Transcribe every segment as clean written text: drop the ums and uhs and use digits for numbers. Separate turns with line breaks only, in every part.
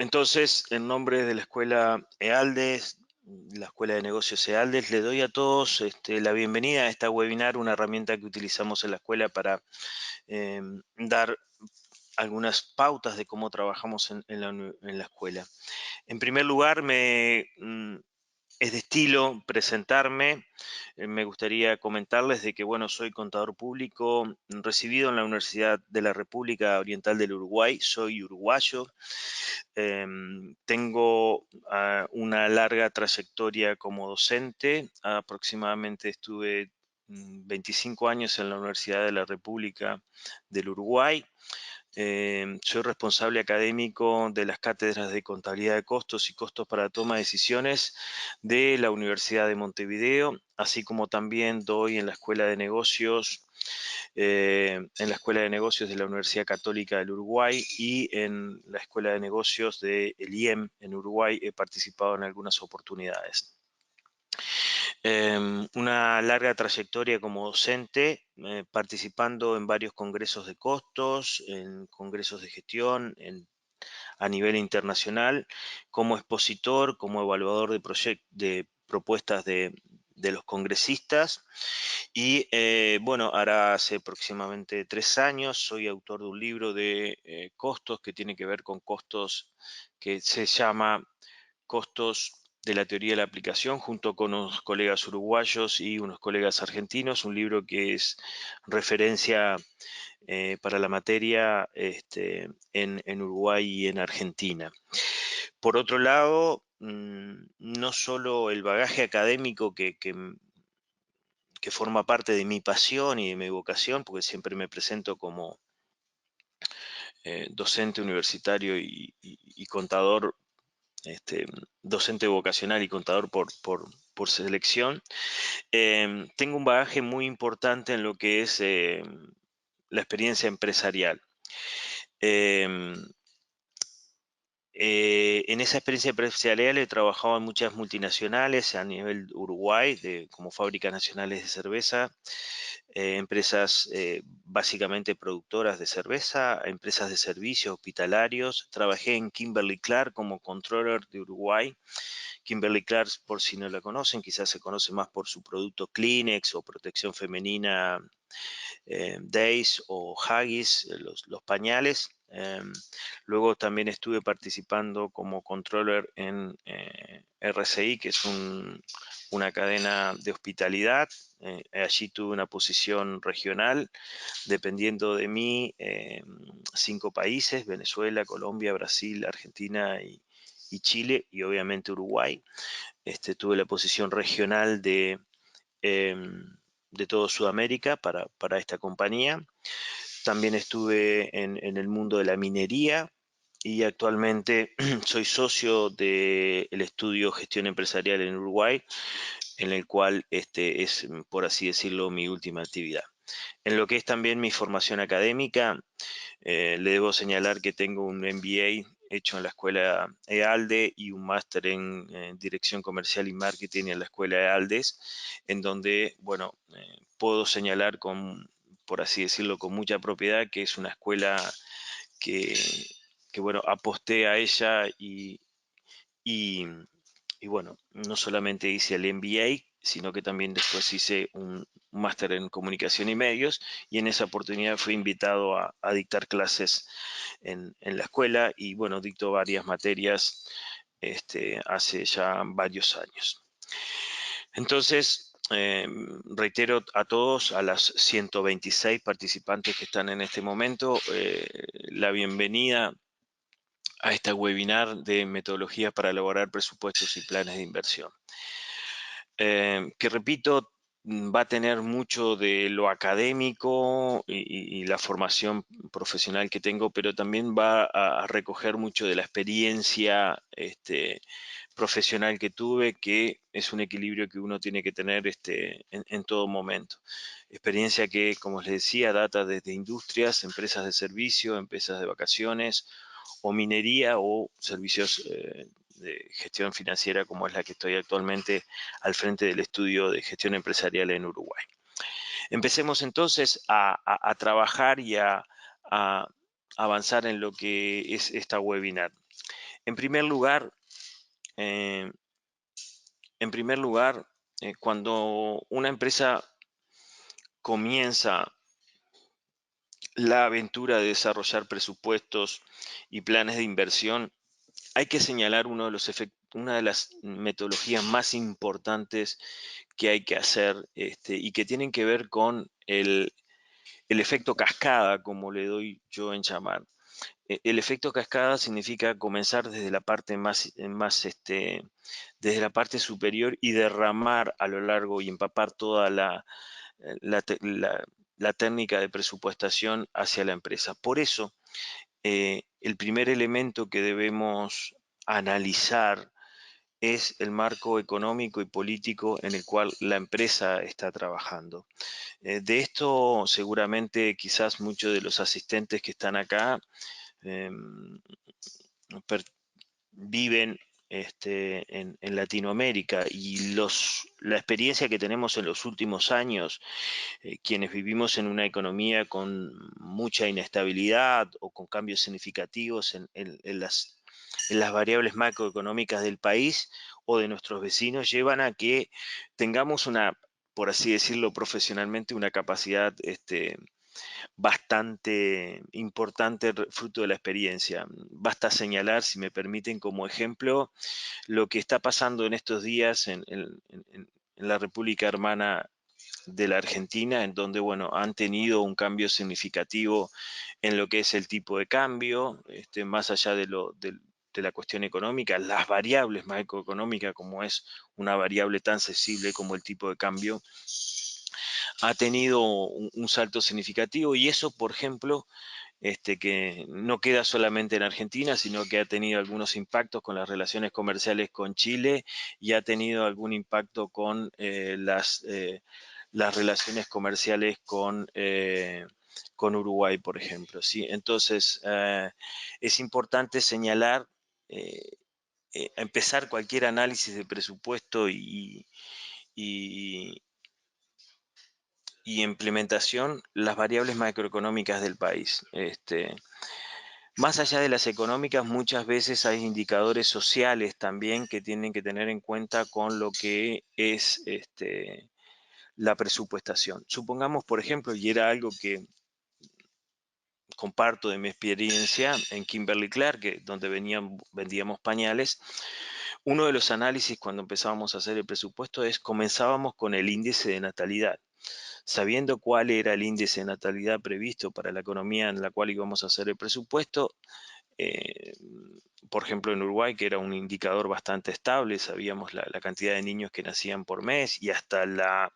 Entonces, en nombre de la Escuela EALDES, la Escuela de Negocios EALDES, le doy a todos la bienvenida a esta webinar, una herramienta que utilizamos en la escuela para dar algunas pautas de cómo trabajamos en la escuela. En primer lugar, es de estilo presentarme. Me gustaría comentarles de que, bueno, soy contador público recibido en la Universidad de la República Oriental del Uruguay. Soy uruguayo. Tengo una larga trayectoria como docente. Aproximadamente estuve 25 años en la Universidad de la República del Uruguay. Soy responsable académico de las cátedras de contabilidad de costos y costos para toma de decisiones de la Universidad de Montevideo, así como también doy en la Escuela de Negocios, de la Universidad Católica del Uruguay y en la Escuela de Negocios del IEM en Uruguay he participado en algunas oportunidades. Una larga trayectoria como docente, participando en varios congresos de costos, en congresos de gestión, a nivel internacional, como expositor, como evaluador de propuestas de los congresistas. Y bueno, ahora hace aproximadamente 3 años soy autor de un libro de costos que tiene que ver con costos que se llama Costos de la teoría de la aplicación, junto con unos colegas uruguayos y unos colegas argentinos, un libro que es referencia para la materia en Uruguay y en Argentina. Por otro lado, no solo el bagaje académico que forma parte de mi pasión y de mi vocación, porque siempre me presento como docente universitario y contador, docente vocacional y contador por selección. Tengo un bagaje muy importante en lo que es la experiencia empresarial. Em, en esa experiencia empresarial he trabajado en muchas multinacionales a nivel Uruguay, como fábricas nacionales de cerveza, empresas básicamente productoras de cerveza, empresas de servicios hospitalarios. Trabajé en Kimberly-Clark como controller de Uruguay. Kimberly-Clark, por si no la conocen, quizás se conoce más por su producto Kleenex o protección femenina Days o Huggies, los pañales. Luego también estuve participando como controller en RCI, que es una cadena de hospitalidad. Allí tuve una posición regional, dependiendo de mí, 5 países: Venezuela, Colombia, Brasil, Argentina y Chile, y obviamente Uruguay. Tuve la posición regional de todo Sudamérica para esta compañía. También estuve en el mundo de la minería y actualmente soy socio del estudio Gestión Empresarial en Uruguay, en el cual es, por así decirlo, mi última actividad. En lo que es también mi formación académica, le debo señalar que tengo un MBA hecho en la escuela EALDE y un máster en Dirección Comercial y Marketing en la escuela EALDES, en donde, bueno, puedo señalar por así decirlo, con mucha propiedad, que es una escuela que, bueno, aposté a ella y, y bueno, no solamente hice el MBA, sino que también después hice un máster en comunicación y medios, y en esa oportunidad fui invitado a dictar clases en la escuela y bueno, dicto varias materias hace ya varios años. Entonces, reitero a todos, a las 126 participantes que están en este momento, la bienvenida a esta webinar de metodologías para elaborar presupuestos y planes de inversión. Que repito, va a tener mucho de lo académico y la formación profesional que tengo, pero también va a recoger mucho de la experiencia profesional que tuve, que es un equilibrio que uno tiene que tener en todo momento. Experiencia que, como les decía, data desde industrias, empresas de servicio, empresas de vacaciones, o minería, o servicios de gestión financiera, como es la que estoy actualmente al frente del estudio de gestión empresarial en Uruguay. Empecemos entonces a trabajar y a avanzar en lo que es esta webinar. En primer lugar, eh, cuando una empresa comienza la aventura de desarrollar presupuestos y planes de inversión, hay que señalar una de las metodologías más importantes que hay que hacer, y que tienen que ver con el efecto cascada, como le doy yo en llamar. El efecto cascada significa comenzar desde la parte desde la parte superior y derramar a lo largo y empapar toda la te- la- la técnica de presupuestación hacia la empresa. Por eso, el primer elemento que debemos analizar es el marco económico y político en el cual la empresa está trabajando. De esto seguramente quizás muchos de los asistentes que están acá em, viven en Latinoamérica, y la experiencia que tenemos en los últimos años, quienes vivimos en una economía con mucha inestabilidad o con cambios significativos en las variables macroeconómicas del país o de nuestros vecinos, llevan a que tengamos por así decirlo profesionalmente, una capacidad bastante importante fruto de la experiencia. Basta señalar, si me permiten como ejemplo, lo que está pasando en estos días en la República Hermana de la Argentina, en donde, bueno, han tenido un cambio significativo en lo que es el tipo de cambio, más allá de la cuestión económica, las variables macroeconómicas, como es una variable tan sensible como el tipo de cambio, ha tenido un salto significativo, y eso, por ejemplo, que no queda solamente en Argentina, sino que ha tenido algunos impactos con las relaciones comerciales con Chile, y ha tenido algún impacto con las relaciones comerciales con Uruguay, por ejemplo. ¿Sí? Entonces, es importante señalar, eh, empezar cualquier análisis de presupuesto y, y implementación, las variables macroeconómicas del país. Más allá de las económicas, muchas veces hay indicadores sociales también que tienen que tener en cuenta con lo que es la presupuestación. Supongamos, por ejemplo, y era algo que comparto de mi experiencia en Kimberly Clark, donde vendíamos pañales, uno de los análisis cuando empezábamos a hacer el presupuesto es comenzábamos con el índice de natalidad. Sabiendo cuál era el índice de natalidad previsto para la economía en la cual íbamos a hacer el presupuesto, eh, por ejemplo en Uruguay, que era un indicador bastante estable, sabíamos la cantidad de niños que nacían por mes y hasta la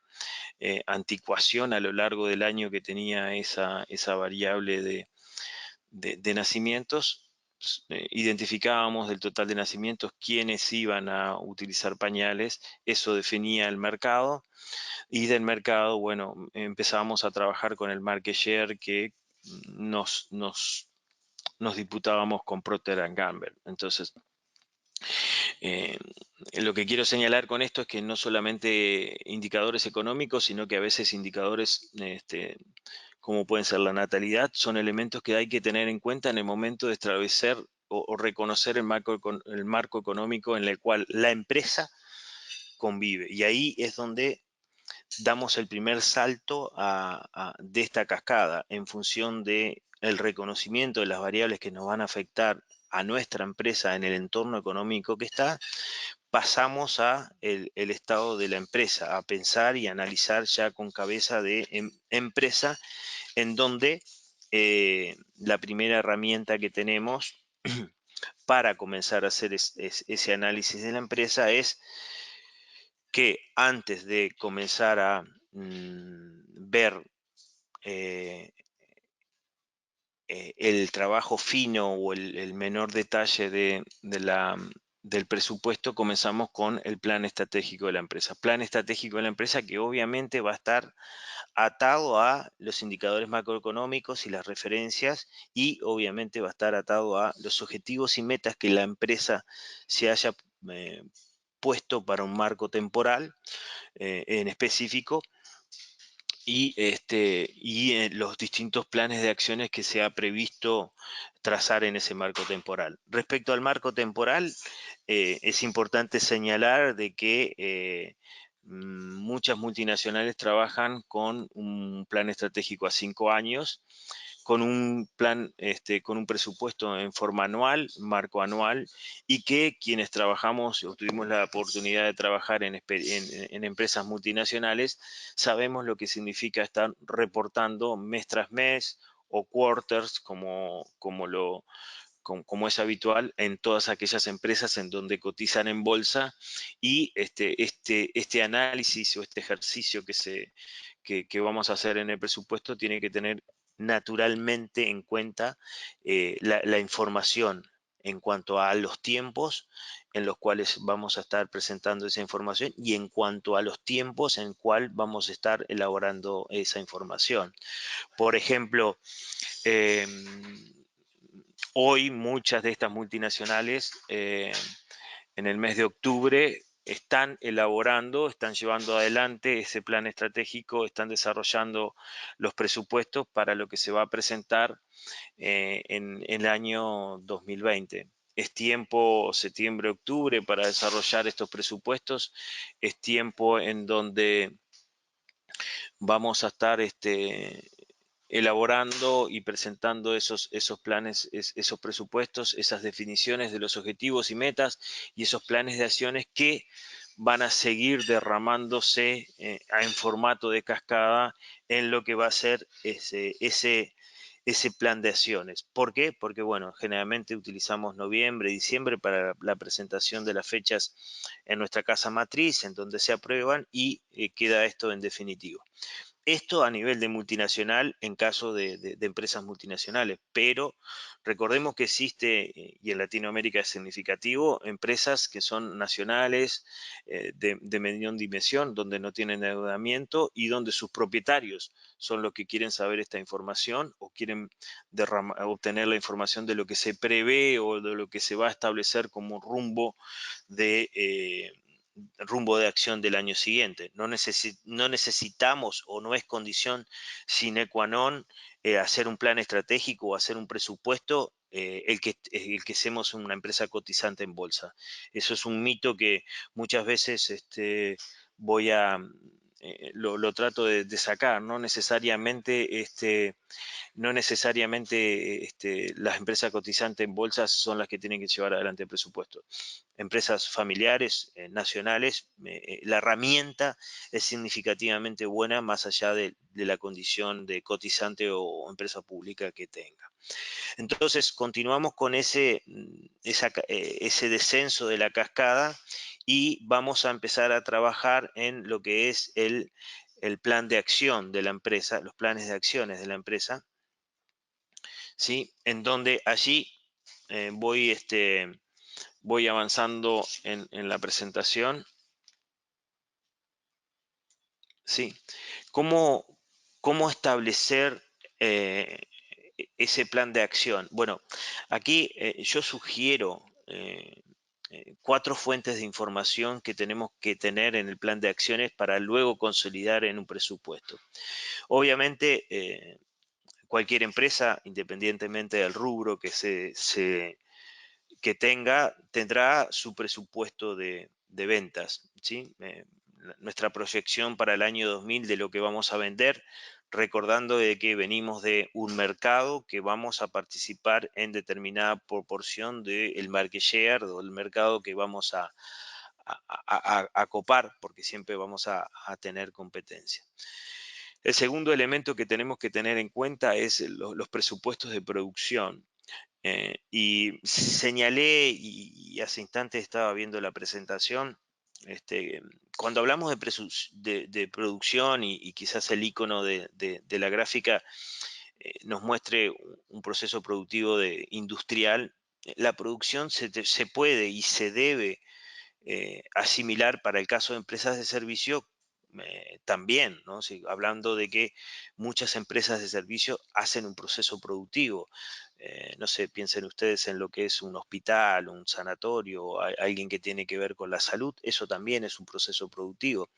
anticuación a lo largo del año que tenía esa variable de nacimientos. Identificábamos del total de nacimientos quiénes iban a utilizar pañales, eso definía el mercado, y del mercado, bueno, empezábamos a trabajar con el market share que nos disputábamos con Procter Gamble. Entonces, eh, lo que quiero señalar con esto es que no solamente indicadores económicos, sino que a veces indicadores como pueden ser la natalidad, son elementos que hay que tener en cuenta en el momento de establecer o reconocer el marco económico en el cual la empresa convive. Y ahí es donde damos el primer salto de esta cascada en función de el reconocimiento de las variables que nos van a afectar a nuestra empresa en el entorno económico que está. Pasamos a el estado de la empresa, a pensar y analizar ya con cabeza de empresa, en donde la primera herramienta que tenemos para comenzar a hacer ese análisis de la empresa es que antes de comenzar a ver eh, el trabajo fino o el menor detalle del presupuesto, comenzamos con el plan estratégico de la empresa. Plan estratégico de la empresa que obviamente va a estar atado a los indicadores macroeconómicos y las referencias, y obviamente va a estar atado a los objetivos y metas que la empresa se haya eh, puesto para un marco temporal en específico, y los distintos planes de acciones que se ha previsto trazar en ese marco temporal. Respecto al marco temporal, es importante señalar de que muchas multinacionales trabajan con un plan estratégico a 5 años, con un plan, con un presupuesto en forma anual, marco anual, y que quienes trabajamos o tuvimos la oportunidad de trabajar en empresas multinacionales, sabemos lo que significa estar reportando mes tras mes o quarters, como es habitual en todas aquellas empresas en donde cotizan en bolsa, y este análisis o este ejercicio que vamos a hacer en el presupuesto tiene que tener naturalmente en cuenta la información en cuanto a los tiempos en los cuales vamos a estar presentando esa información y en cuanto a los tiempos en cual vamos a estar elaborando esa información. Por ejemplo, eh, hoy muchas de estas multinacionales en el mes de octubre están elaborando, están llevando adelante ese plan estratégico, están desarrollando los presupuestos para lo que se va a presentar en el año 2020. Es tiempo septiembre, octubre para desarrollar estos presupuestos, es tiempo en donde vamos a estar elaborando y presentando esos planes, esos presupuestos, esas definiciones de los objetivos y metas y esos planes de acciones que van a seguir derramándose en formato de cascada en lo que va a ser ese plan de acciones. ¿Por qué? Porque, bueno, generalmente utilizamos noviembre, diciembre para la presentación de las fechas en nuestra casa matriz, en donde se aprueban y queda esto en definitivo. Esto a nivel de multinacional en caso de empresas multinacionales, pero recordemos que existe, y en Latinoamérica es significativo, empresas que son nacionales, de mediana dimensión, donde no tienen endeudamiento y donde sus propietarios son los que quieren saber esta información o quieren obtener la información de lo que se prevé o de lo que se va a establecer como rumbo de acción del año siguiente. No necesitamos o no es condición sine qua non hacer un plan estratégico o hacer un presupuesto el que seamos una empresa cotizante en bolsa. Eso es un mito que muchas veces voy a... lo trato de sacar, no necesariamente las empresas cotizantes en bolsas son las que tienen que llevar adelante el presupuesto. Empresas familiares, nacionales, la herramienta es significativamente buena más allá de la condición de cotizante o empresa pública que tenga. Entonces, continuamos con ese descenso de la cascada y vamos a empezar a trabajar en lo que es el plan de acción de la empresa, los planes de acciones de la empresa, ¿sí? En donde allí voy avanzando en la presentación. Sí. ¿Cómo, cómo establecer ese plan de acción? Bueno, aquí yo sugiero 4 fuentes de información que tenemos que tener en el plan de acciones para luego consolidar en un presupuesto. Obviamente, cualquier empresa, independientemente del rubro que tendrá su presupuesto de ventas, ¿sí? Nuestra proyección para el año 2000 de lo que vamos a vender, recordando de que venimos de un mercado que vamos a participar en determinada proporción del market share o el mercado que vamos a copar, porque siempre vamos a tener competencia. El segundo elemento que tenemos que tener en cuenta es los presupuestos de producción. Y señalé, y hace instantes estaba viendo la presentación, cuando hablamos de producción y quizás el icono de la gráfica nos muestre un proceso productivo industrial, la producción se puede y se debe asimilar para el caso de empresas de servicio también, ¿no? Sí, hablando de que muchas empresas de servicio hacen un proceso productivo. no sé, piensen ustedes en lo que es un hospital, un sanatorio, o alguien que tiene que ver con la salud, eso también es un proceso productivo.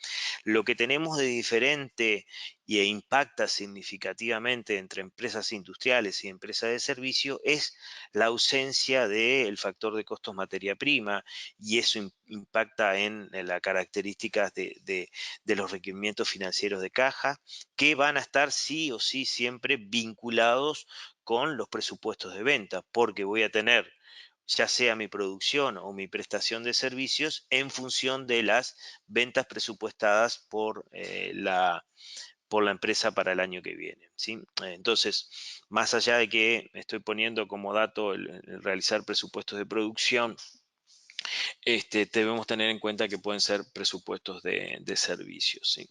Lo que tenemos de diferente e impacta significativamente entre empresas industriales y empresas de servicio es la ausencia del factor de costos materia prima, y eso impacta en las características de los requerimientos financieros de caja, que van a estar sí o sí siempre vinculados con los presupuestos de venta, porque voy a tener ya sea mi producción o mi prestación de servicios en función de las ventas presupuestadas por la empresa para el año que viene, ¿sí? Entonces, más allá de que estoy poniendo como dato el realizar presupuestos de producción, debemos tener en cuenta que pueden ser presupuestos de servicios, ¿sí?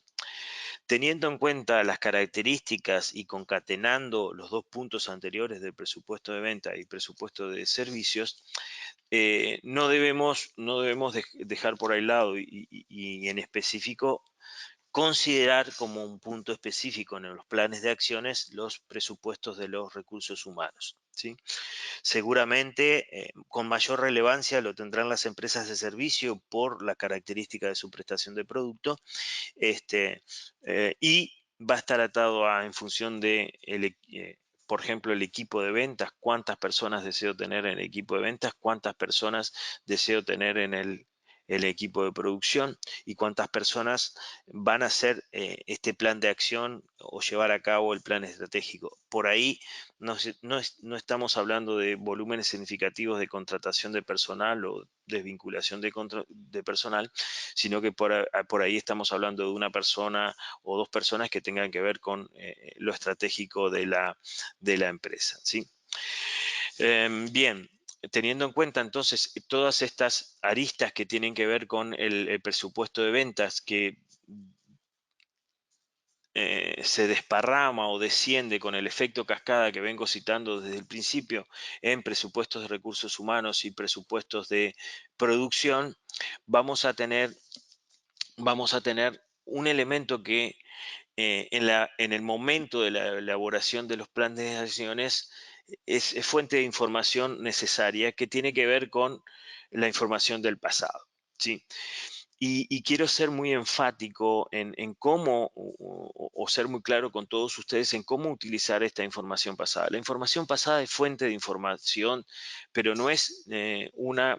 Teniendo en cuenta las características y concatenando los dos puntos anteriores del presupuesto de venta y presupuesto de servicios, no debemos dejar por aislado y en específico considerar como un punto específico en los planes de acciones los presupuestos de los recursos humanos, ¿sí? Seguramente con mayor relevancia lo tendrán las empresas de servicio por la característica de su prestación de producto, y va a estar atado en función de, por ejemplo, el equipo de ventas, cuántas personas deseo tener en el equipo de ventas, cuántas personas deseo tener en el equipo de producción y cuántas personas van a hacer este plan de acción o llevar a cabo el plan estratégico. Por ahí no estamos hablando de volúmenes significativos de contratación de personal o desvinculación de personal, sino que por ahí estamos hablando de una persona o dos personas que tengan que ver con lo estratégico de la empresa, ¿sí? Bien, teniendo en cuenta entonces todas estas aristas que tienen que ver con el presupuesto de ventas, que se desparrama o desciende con el efecto cascada que vengo citando desde el principio en presupuestos de recursos humanos y presupuestos de producción, vamos a tener un elemento que en el momento de la elaboración de los planes de acciones es fuente de información necesaria que tiene que ver con la información del pasado, ¿sí? Y quiero ser muy enfático en cómo, o ser muy claro con todos ustedes en cómo utilizar esta información pasada. La información pasada es fuente de información, pero no es una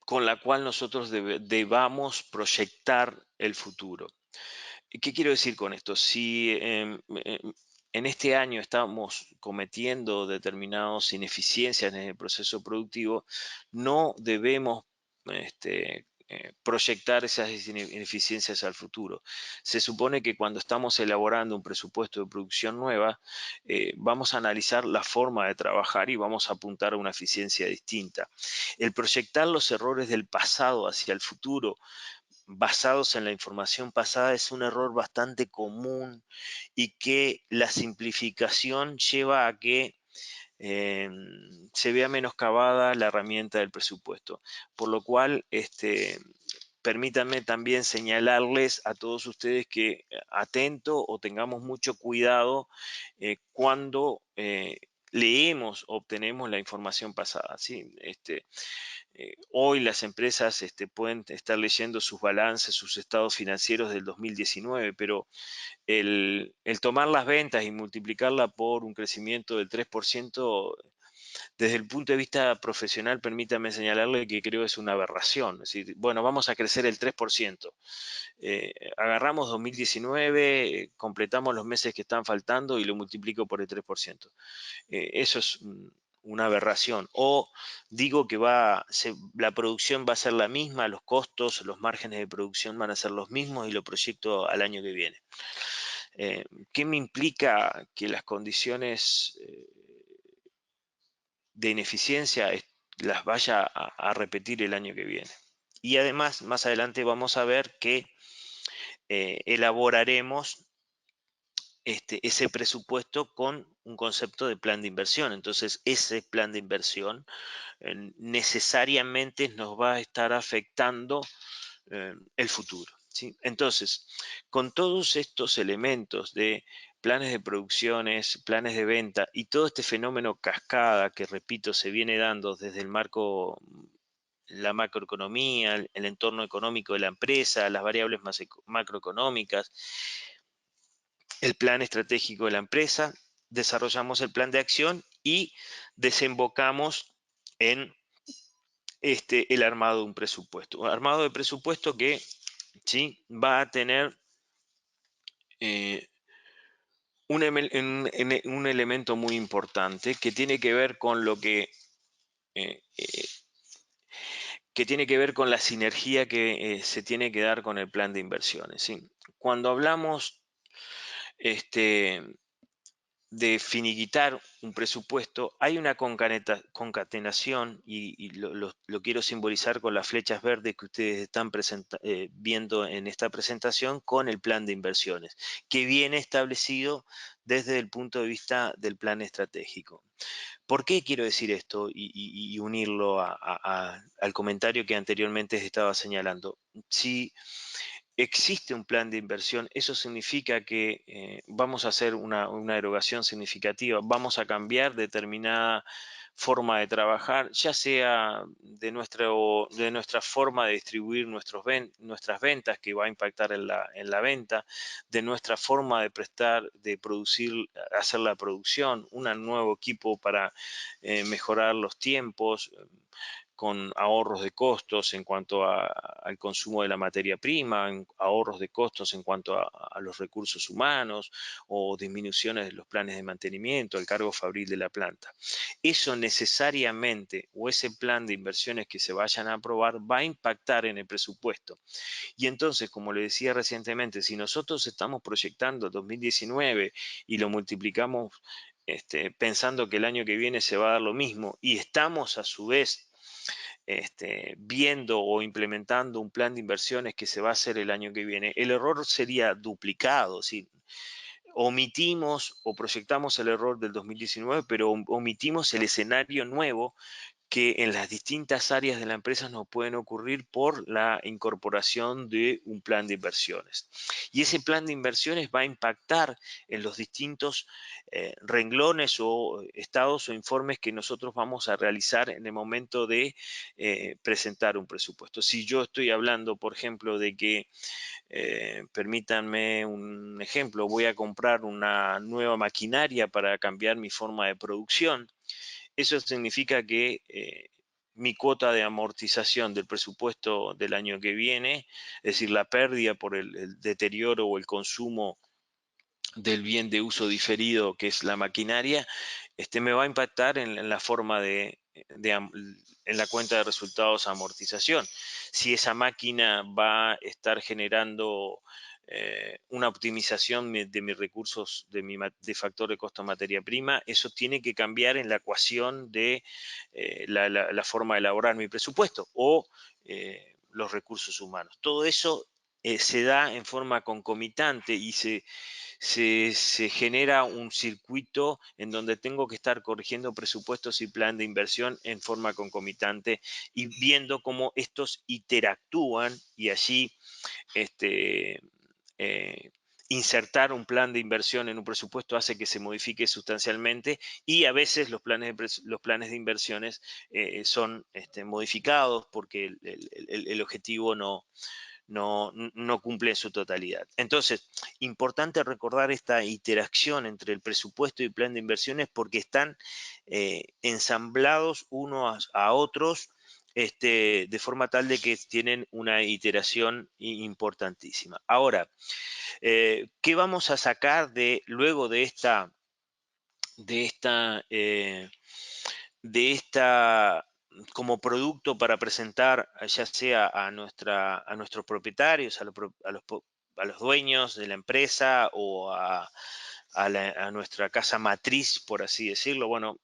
con la cual nosotros debamos proyectar el futuro. ¿Qué quiero decir con esto? Si en este año estamos cometiendo determinadas ineficiencias en el proceso productivo, no debemos proyectar esas ineficiencias al futuro. Se supone que cuando estamos elaborando un presupuesto de producción nueva, vamos a analizar la forma de trabajar y vamos a apuntar a una eficiencia distinta. El proyectar los errores del pasado hacia el futuro basados en la información pasada es un error bastante común y que la simplificación lleva a que eh, se vea menoscabada la herramienta del presupuesto. Por lo cual, permítanme también señalarles a todos ustedes que atento o tengamos mucho cuidado cuando leemos, obtenemos la información pasada, ¿sí? Hoy las empresas pueden estar leyendo sus balances, sus estados financieros del 2019, pero el tomar las ventas y multiplicarla por un crecimiento del 3%, desde el punto de vista profesional, permítame señalarle que creo es una aberración. Es decir, bueno, vamos a crecer el 3%. Agarramos 2019, completamos los meses que están faltando y lo multiplico por el 3%. Eso es una aberración. O digo que la producción va a ser la misma, los costos, los márgenes de producción van a ser los mismos y lo proyecto al año que viene. ¿Qué me implica que las condiciones de ineficiencia las vaya a repetir el año que viene? Y además, más adelante vamos a ver que elaboraremos ese presupuesto con un concepto de plan de inversión. Entonces, ese plan de inversión necesariamente nos va a estar afectando el futuro. ¿sí? Entonces, con todos estos elementos de planes de producciones, planes de venta y todo este fenómeno cascada que, repito, se viene dando desde el marco, la macroeconomía, el entorno económico de la empresa, las variables macroeconómicas, el plan estratégico de la empresa, desarrollamos el plan de acción y desembocamos en el armado de un presupuesto. Un armado de presupuesto que, ¿sí?, va a tener eh, un elemento muy importante que tiene que ver con lo eh, eh, que tiene que ver con la sinergia que se tiene que dar con el plan de inversiones, ¿sí? Cuando hablamos este, de finiquitar un presupuesto, hay una concatenación, y lo quiero simbolizar con las flechas verdes que ustedes están viendo en esta presentación, con el plan de inversiones, que viene establecido desde el punto de vista del plan estratégico. ¿Por qué quiero decir esto y unirlo al comentario que anteriormente estaba señalando? Si existe un plan de inversión, eso significa que vamos a hacer una erogación significativa, vamos a cambiar determinada forma de trabajar, ya sea de nuestra forma de distribuir nuestras ventas, que va a impactar en la venta, de nuestra forma de prestar, de producir, hacer la producción, un nuevo equipo para mejorar los tiempos, con ahorros de costos en cuanto al consumo de la materia prima, ahorros de costos en cuanto a los recursos humanos, o disminuciones de los planes de mantenimiento, el cargo fabril de la planta. Eso necesariamente, o ese plan de inversiones que se vayan a aprobar, va a impactar en el presupuesto. Y entonces, como le decía recientemente, si nosotros estamos proyectando 2019 y lo multiplicamos pensando que el año que viene se va a dar lo mismo, y estamos a su vez viendo o implementando un plan de inversiones que se va a hacer el año que viene, el error sería duplicado. ¿Sí? Omitimos o proyectamos el error del 2019, pero omitimos el escenario nuevo que en las distintas áreas de la empresa nos pueden ocurrir por la incorporación de un plan de inversiones. Y ese plan de inversiones va a impactar en los distintos renglones o estados o informes que nosotros vamos a realizar en el momento de presentar un presupuesto. Si yo estoy hablando, por ejemplo, de que, permítanme un ejemplo, voy a comprar una nueva maquinaria para cambiar mi forma de producción, eso significa que mi cuota de amortización del presupuesto del año que viene, es decir, la pérdida por el deterioro o el consumo del bien de uso diferido que es la maquinaria, me va a impactar en la forma en la cuenta de resultados amortización. Si esa máquina va a estar generando una optimización de mis recursos, de factor de costo de materia prima, eso tiene que cambiar en la ecuación de la forma de elaborar mi presupuesto o los recursos humanos. Todo eso se da en forma concomitante y se genera un circuito en donde tengo que estar corrigiendo presupuestos y plan de inversión en forma concomitante y viendo cómo estos interactúan, y allí este, eh, insertar un plan de inversión en un presupuesto hace que se modifique sustancialmente, y a veces los planes de inversiones son modificados porque el objetivo no cumple en su totalidad. Entonces, importante recordar esta interacción entre el presupuesto y el plan de inversiones, porque están ensamblados unos a otros de forma tal de que tienen una iteración importantísima. Ahora, ¿qué vamos a sacar luego de esta de esta como producto para presentar, ya sea a nuestros propietarios, a los dueños de la empresa, o a nuestra casa matriz, por así decirlo? Bueno,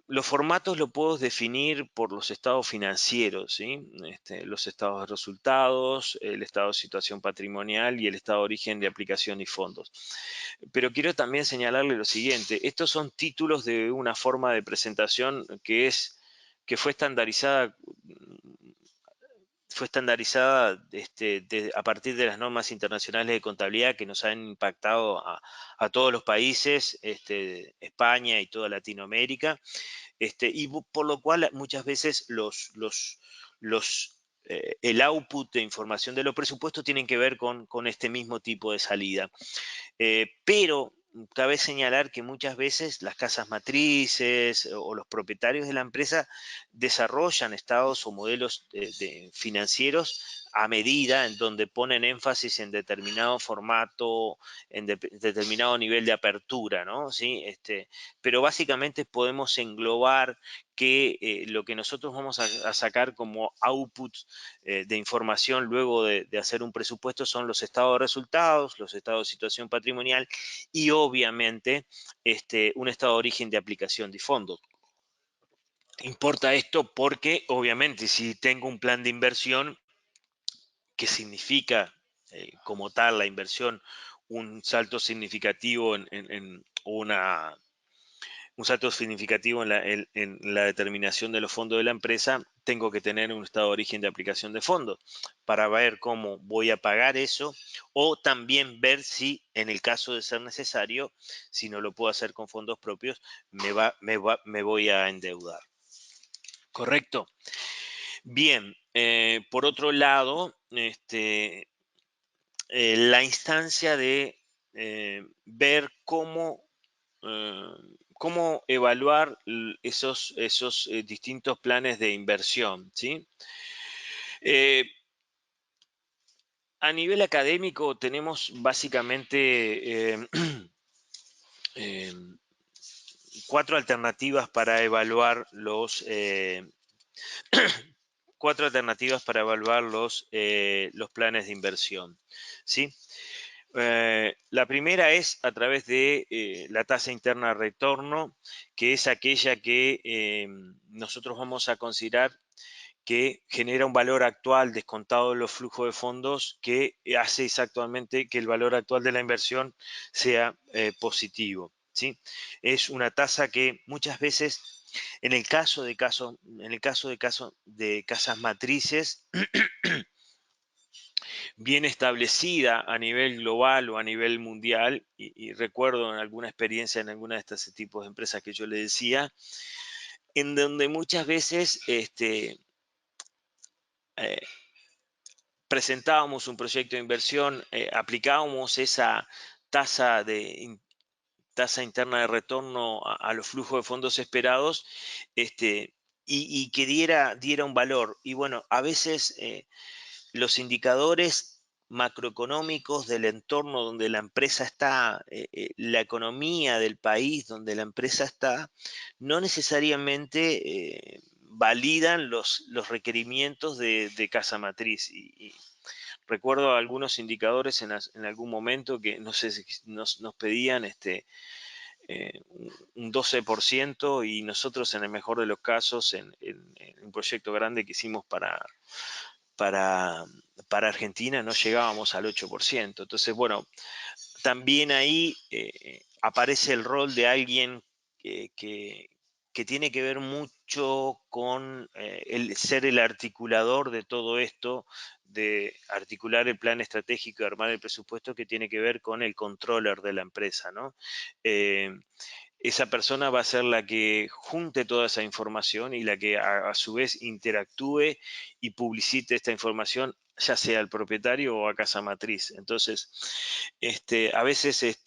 los formatos lo puedo definir por los estados financieros, ¿sí? Los estados de resultados, el estado de situación patrimonial y el estado de origen de aplicación y fondos. Pero quiero también señalarle lo siguiente: estos son títulos de una forma de presentación que fue estandarizada fue estandarizada a partir de las normas internacionales de contabilidad que nos han impactado a todos los países, España y toda Latinoamérica, por lo cual muchas veces el output de información de los presupuestos tienen que ver con este mismo tipo de salida. Pero cabe señalar que muchas veces las casas matrices o los propietarios de la empresa desarrollan estados o modelos financieros a medida, en donde ponen énfasis en determinado formato, en determinado nivel de apertura, ¿no? ¿Sí? Pero básicamente podemos englobar que lo que nosotros vamos a sacar como output de información luego de hacer un presupuesto son los estados de resultados, los estados de situación patrimonial y obviamente un estado de origen de aplicación de fondos. Importa esto porque obviamente si tengo un plan de inversión que significa como tal la inversión un salto significativo en una un salto significativo en la determinación de los fondos de la empresa, tengo que tener un estado de origen de aplicación de fondos para ver cómo voy a pagar eso o también ver si en el caso de ser necesario, si no lo puedo hacer con fondos propios, me voy a endeudar. ¿Correcto? Bien, por otro lado, la instancia de ver cómo evaluar esos distintos planes de inversión, ¿sí? A nivel académico tenemos básicamente eh, cuatro alternativas para evaluar los planes de inversión, ¿sí? La primera es a través de la tasa interna de retorno, que es aquella que nosotros vamos a considerar que genera un valor actual descontado de los flujos de fondos que hace exactamente que el valor actual de la inversión sea positivo, ¿sí? Es una tasa que muchas veces, en el caso de casas matrices, bien establecida a nivel global o a nivel mundial, y recuerdo en alguna experiencia en alguna de estos tipos de empresas que yo le decía, en donde muchas veces eh, presentábamos un proyecto de inversión, aplicábamos esa tasa tasa interna de retorno a los flujos de fondos esperados, y que diera un valor. Y bueno, a veces los indicadores macroeconómicos del entorno donde la empresa está, la economía del país donde la empresa está, no necesariamente validan los requerimientos de casa matriz. Y recuerdo algunos indicadores en algún momento que no sé si nos pedían un 12% y nosotros en el mejor de los casos en un proyecto grande que hicimos para, para Argentina no llegábamos al 8%. Entonces, bueno, también ahí aparece el rol de alguien que tiene que ver mucho con el ser el articulador de todo esto, de articular el plan estratégico y armar el presupuesto que tiene que ver con el controller de la empresa, ¿no? Esa persona va a ser la que junte toda esa información y la que a su vez interactúe y publicite esta información, ya sea al propietario o a casa matriz. Entonces, a veces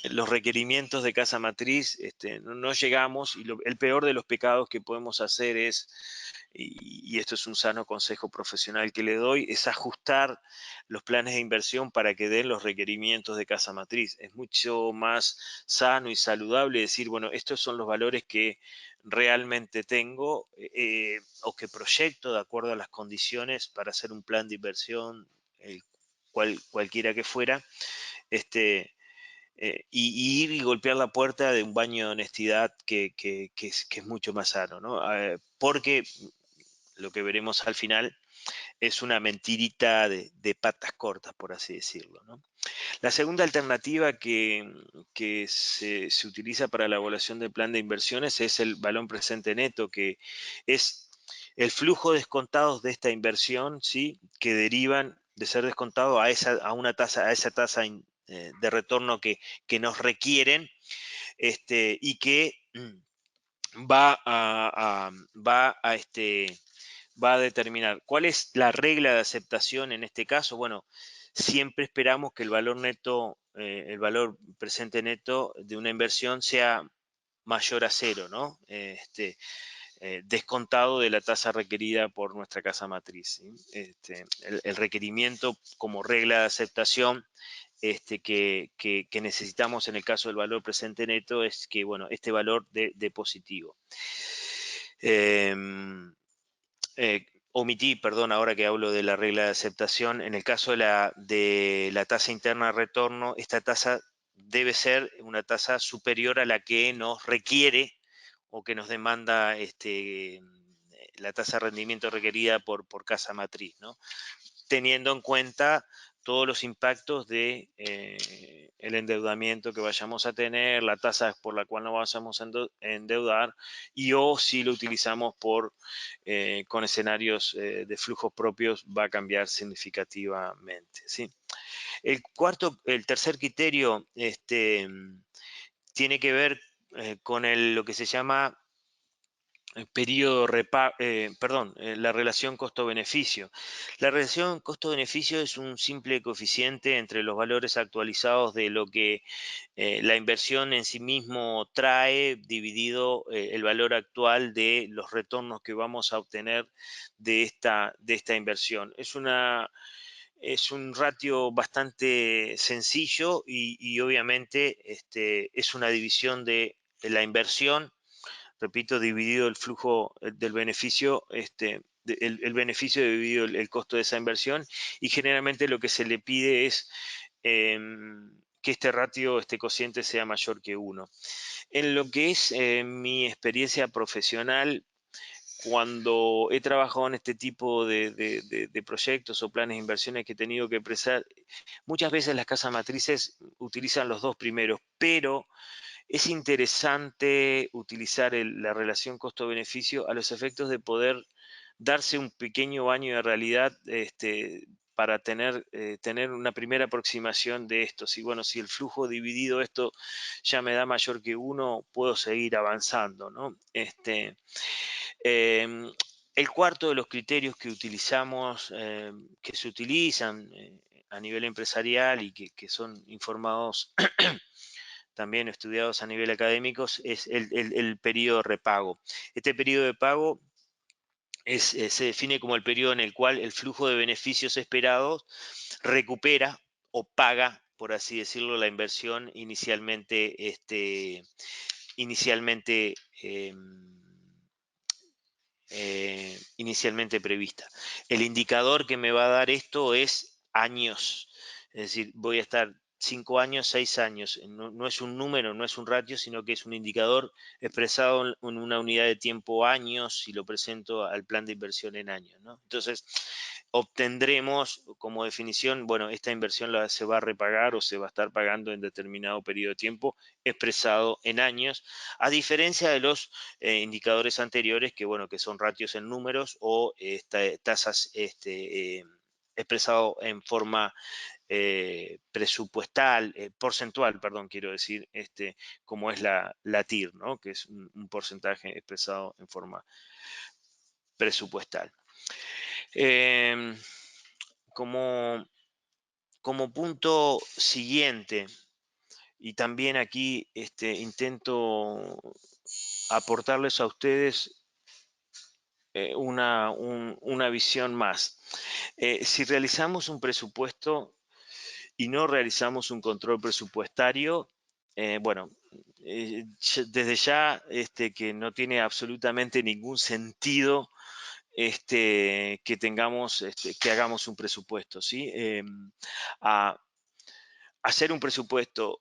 los requerimientos de casa matriz no llegamos y el peor de los pecados que podemos hacer es, y esto es un sano consejo profesional que le doy, es ajustar los planes de inversión para que den los requerimientos de casa matriz. Es mucho más sano y saludable decir, bueno, estos son los valores que realmente tengo o que proyecto de acuerdo a las condiciones para hacer un plan de inversión, cualquiera que fuera, y ir y golpear la puerta de un baño de honestidad que es mucho más sano, ¿no? Porque lo que veremos al final es una mentirita de patas cortas, por así decirlo, ¿no? La segunda alternativa que se utiliza para la evaluación del plan de inversiones es el balón presente neto, que es el flujo de descontados de esta inversión, ¿sí? Que derivan de ser descontado a esa tasa de retorno que nos requieren, y que va a determinar. ¿Cuál es la regla de aceptación en este caso? Bueno, siempre esperamos que el valor neto, el valor presente neto de una inversión sea mayor a cero, ¿no? Descontado de la tasa requerida por nuestra casa matriz, ¿sí? El requerimiento como regla de aceptación que necesitamos en el caso del valor presente neto es que, bueno, este valor de positivo. Omití, perdón, ahora que hablo de la regla de aceptación, en el caso de la tasa interna de retorno, esta tasa debe ser una tasa superior a la que nos requiere o que nos demanda la tasa de rendimiento requerida por casa matriz, ¿no? Teniendo en cuenta todos los impactos de el endeudamiento que vayamos a tener, la tasa por la cual nos vayamos a endeudar, y o si lo utilizamos con escenarios de flujos propios, va a cambiar significativamente, ¿sí? El tercer criterio tiene que ver con lo que se llama la relación costo-beneficio. La relación costo-beneficio es un simple coeficiente entre los valores actualizados de lo que la inversión en sí mismo trae, dividido el valor actual de los retornos que vamos a obtener de esta inversión. Es un ratio bastante sencillo y obviamente es una división de la inversión, repito, dividido el flujo del beneficio, el beneficio dividido el costo de esa inversión, y generalmente lo que se le pide es que este ratio, este cociente sea mayor que 1. En lo que es mi experiencia profesional, cuando he trabajado en este tipo de proyectos o planes de inversiones que he tenido que prestar, muchas veces las casas matrices utilizan los dos primeros, pero es interesante utilizar la relación costo-beneficio a los efectos de poder darse un pequeño baño de realidad, para tener una primera aproximación de esto. Si, bueno, si el flujo dividido esto ya me da mayor que 1, puedo seguir avanzando, ¿no? El cuarto de los criterios que utilizamos, que se utilizan a nivel empresarial y que son informados también estudiados a nivel académico, es el periodo de repago. Este periodo de pago se define como el periodo en el cual el flujo de beneficios esperados recupera o paga, por así decirlo, la inversión inicialmente inicialmente prevista. El indicador que me va a dar esto es años, es decir, voy a estar 5 años, 6 años, no es un número, no es un ratio, sino que es un indicador expresado en una unidad de tiempo años, y lo presento al plan de inversión en años, ¿no? Entonces, obtendremos como definición, bueno, esta inversión se va a repagar o se va a estar pagando en determinado periodo de tiempo, expresado en años, a diferencia de los indicadores anteriores, que, bueno, que son ratios en números o tasas expresado en forma presupuestal, porcentual, perdón, quiero decir, como es la TIR, ¿no? Que es un porcentaje expresado en forma presupuestal. Como, como punto siguiente, y también aquí intento aportarles a ustedes una visión más. Si realizamos un presupuesto y no realizamos un control presupuestario, bueno, desde ya que no tiene absolutamente ningún sentido que hagamos un presupuesto, ¿sí? A hacer un presupuesto,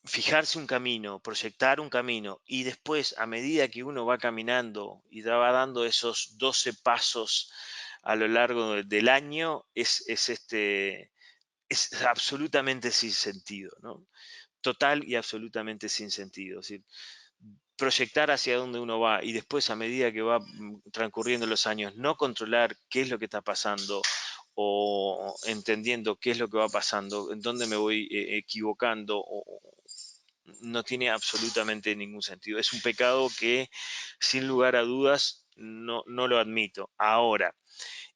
fijarse un camino, proyectar un camino, y después, a medida que uno va caminando y va dando esos 12 pasos a lo largo del año, es absolutamente sin sentido, ¿no? Total y absolutamente sin sentido. Es decir, proyectar hacia dónde uno va y después a medida que va transcurriendo los años, no controlar qué es lo que está pasando o entendiendo qué es lo que va pasando, en dónde me voy equivocando, no tiene absolutamente ningún sentido. Es un pecado que, sin lugar a dudas, no lo admito. Ahora,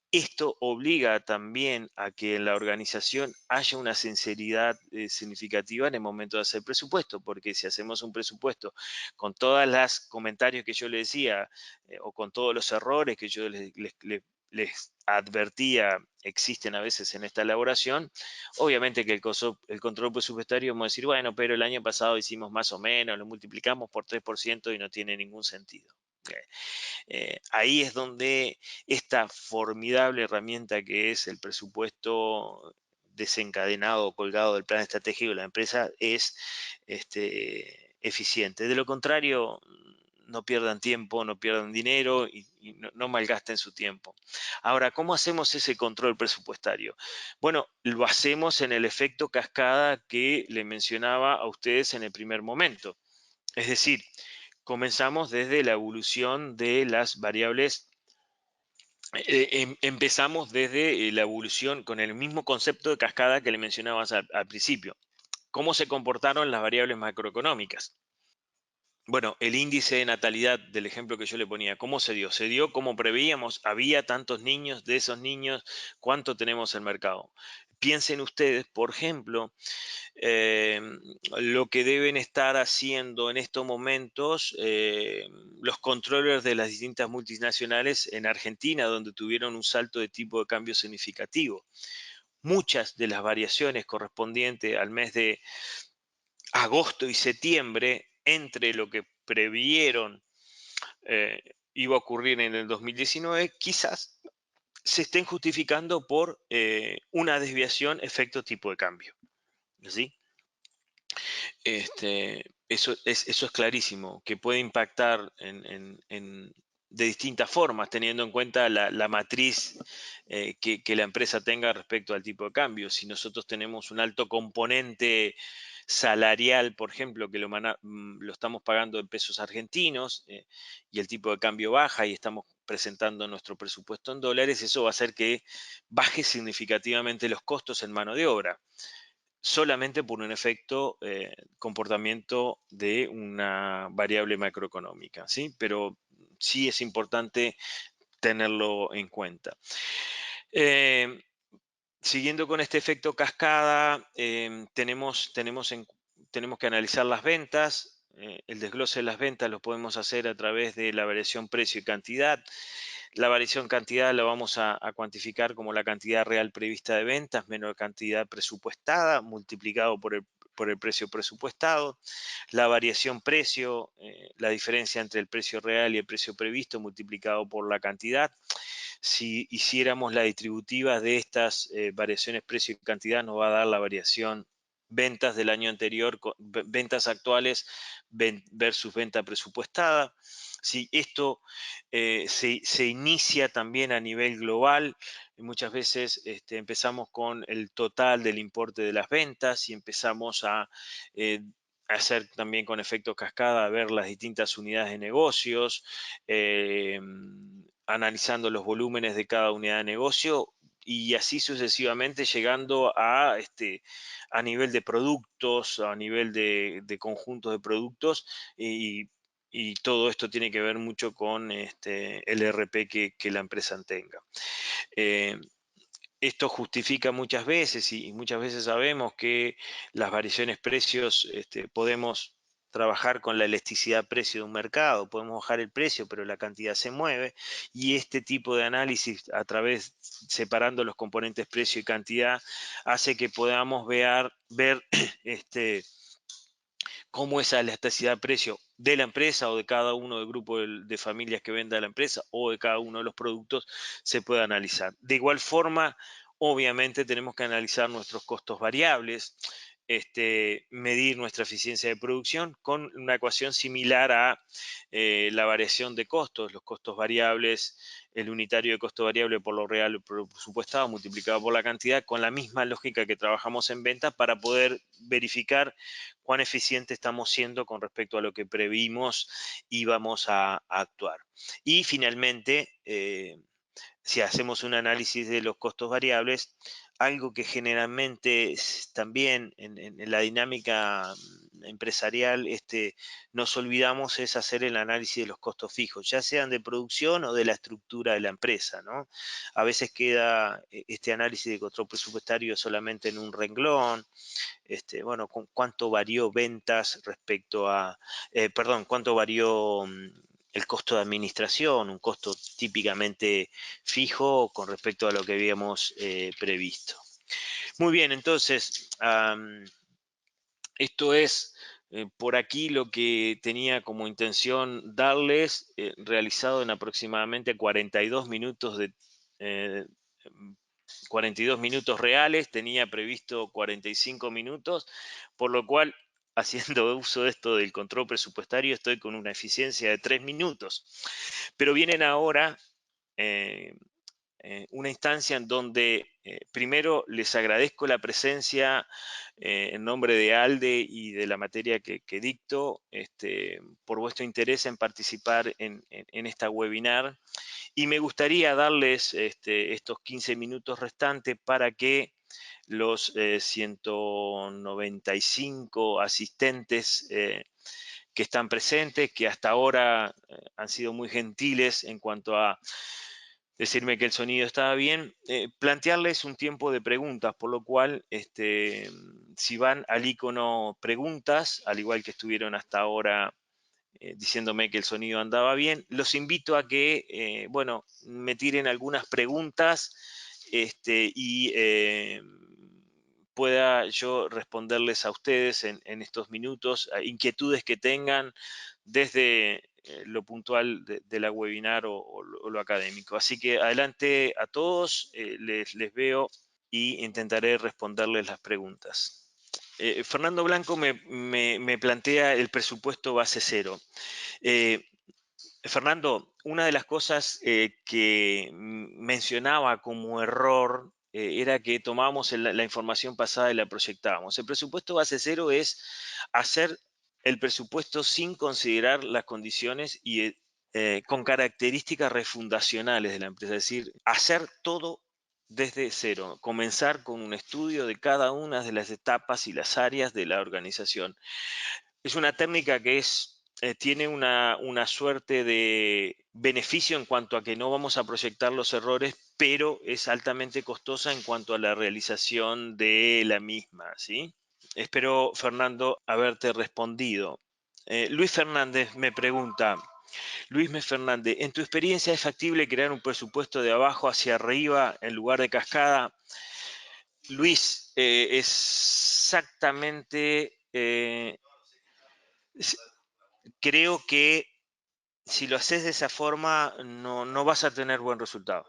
esto obliga también a que en la organización haya una sinceridad significativa en el momento de hacer presupuesto, porque si hacemos un presupuesto con todas las comentarios que yo le decía o con todos los errores que yo les advertía existen a veces en esta elaboración, obviamente que el control presupuestario vamos a decir, bueno, pero el año pasado hicimos más o menos, lo multiplicamos por 3% y no tiene ningún sentido. Ahí es donde esta formidable herramienta que es el presupuesto desencadenado o colgado del plan estratégico de la empresa es eficiente. De lo contrario, no pierdan tiempo, no pierdan dinero y no malgasten su tiempo. Ahora, ¿cómo hacemos ese control presupuestario? Bueno, lo hacemos en el efecto cascada que le mencionaba a ustedes en el primer momento. Es decir, comenzamos desde la evolución de las variables, empezamos desde la evolución con el mismo concepto de cascada que le mencionabas al principio. ¿Cómo se comportaron las variables macroeconómicas? Bueno, el índice de natalidad del ejemplo que yo le ponía, ¿cómo se dio? Se dio como preveíamos, había tantos niños, de esos niños, ¿cuánto tenemos en el mercado? Piensen ustedes, por ejemplo, eh, lo que deben estar haciendo en estos momentos los controllers de las distintas multinacionales en Argentina, donde tuvieron un salto de tipo de cambio significativo. Muchas de las variaciones correspondientes al mes de agosto y septiembre, entre lo que previeron iba a ocurrir en el 2019, quizás se estén justificando por una desviación efecto tipo de cambio. ¿Sí? Eso es clarísimo, que puede impactar de distintas formas, teniendo en cuenta la matriz que la empresa tenga respecto al tipo de cambio. Si nosotros tenemos un alto componente salarial, por ejemplo, que lo estamos pagando en pesos argentinos y el tipo de cambio baja y estamos presentando nuestro presupuesto en dólares, eso va a hacer que baje significativamente los costos en mano de obra solamente por un efecto comportamiento de una variable macroeconómica, ¿sí? Pero sí es importante tenerlo en cuenta. Eh, Siguiendo con este efecto cascada, tenemos que analizar las ventas. El desglose de las ventas lo podemos hacer a través de la variación precio y cantidad. La variación cantidad la vamos a cuantificar como la cantidad real prevista de ventas menos la cantidad presupuestada multiplicado por el precio presupuestado. La variación precio, la diferencia entre el precio real y el precio previsto multiplicado por la cantidad. Si hiciéramos la distributiva de estas variaciones precio y cantidad, nos va a dar la variación ventas del año anterior, ventas actuales versus venta presupuestada. Si esto se inicia también a nivel global, muchas veces empezamos con el total del importe de las ventas y empezamos a hacer también con efecto cascada, a ver las distintas unidades de negocios, analizando los volúmenes de cada unidad de negocio y así sucesivamente llegando a nivel de productos, a nivel de conjuntos de productos y todo esto tiene que ver mucho con el RP que la empresa tenga. Eh, Esto justifica muchas veces y muchas veces sabemos que las variaciones precios podemos trabajar con la elasticidad precio de un mercado, podemos bajar el precio, pero la cantidad se mueve y este tipo de análisis a través, separando los componentes precio y cantidad, hace que podamos ver cómo esa elasticidad precio de la empresa o de cada uno del grupo de familias que venda la empresa o de cada uno de los productos se puede analizar. De igual forma, obviamente tenemos que analizar nuestros costos variables. medir nuestra eficiencia de producción con una ecuación similar a la variación de costos, los costos variables, el unitario de costo variable por lo real presupuestado multiplicado por la cantidad, con la misma lógica que trabajamos en ventas para poder verificar cuán eficiente estamos siendo con respecto a lo que previmos y vamos a actuar. Y finalmente, si hacemos un análisis de los costos variables, algo que generalmente también en la dinámica empresarial nos olvidamos es hacer el análisis de los costos fijos, ya sean de producción o de la estructura de la empresa, ¿no? A veces queda este análisis de control presupuestario solamente en un renglón, bueno, cuánto varió ventas respecto a, perdón, cuánto varió el costo de administración, un costo típicamente fijo con respecto a lo que habíamos previsto. Muy bien, entonces, esto es por aquí lo que tenía como intención darles, realizado en aproximadamente 42 minutos de... 42 minutos reales, tenía previsto 45 minutos, por lo cual, haciendo uso de esto del control presupuestario, estoy con una eficiencia de 3 minutos. Pero vienen ahora una instancia en donde primero les agradezco la presencia en nombre de ALDE y de la materia que dicto, por vuestro interés en participar en esta webinar. Y me gustaría darles estos 15 minutos restantes para que los 195 asistentes que están presentes, que hasta ahora han sido muy gentiles en cuanto a decirme que el sonido estaba bien, plantearles un tiempo de preguntas, por lo cual, si van al icono preguntas, al igual que estuvieron hasta ahora diciéndome que el sonido andaba bien, los invito a que, bueno, me tiren algunas preguntas y pueda yo responderles a ustedes en estos minutos, inquietudes que tengan desde lo puntual de la webinar o lo académico. Así que adelante a todos, les veo y intentaré responderles las preguntas. Fernando Blanco me plantea el presupuesto base cero. Fernando, una de las cosas que mencionaba como error era que tomábamos la información pasada y la proyectábamos. El presupuesto base cero es hacer el presupuesto sin considerar las condiciones y con características refundacionales de la empresa, es decir, hacer todo desde cero, comenzar con un estudio de cada una de las etapas y las áreas de la organización. Es una técnica que tiene una suerte de beneficio en cuanto a que no vamos a proyectar los errores, pero es altamente costosa en cuanto a la realización de la misma, ¿sí? Espero, Fernando, haberte respondido. Luis Fernández me pregunta, Luis Fernández, ¿en tu experiencia es factible crear un presupuesto de abajo hacia arriba en lugar de cascada? Luis, exactamente... creo que si lo haces de esa forma no vas a tener buen resultado.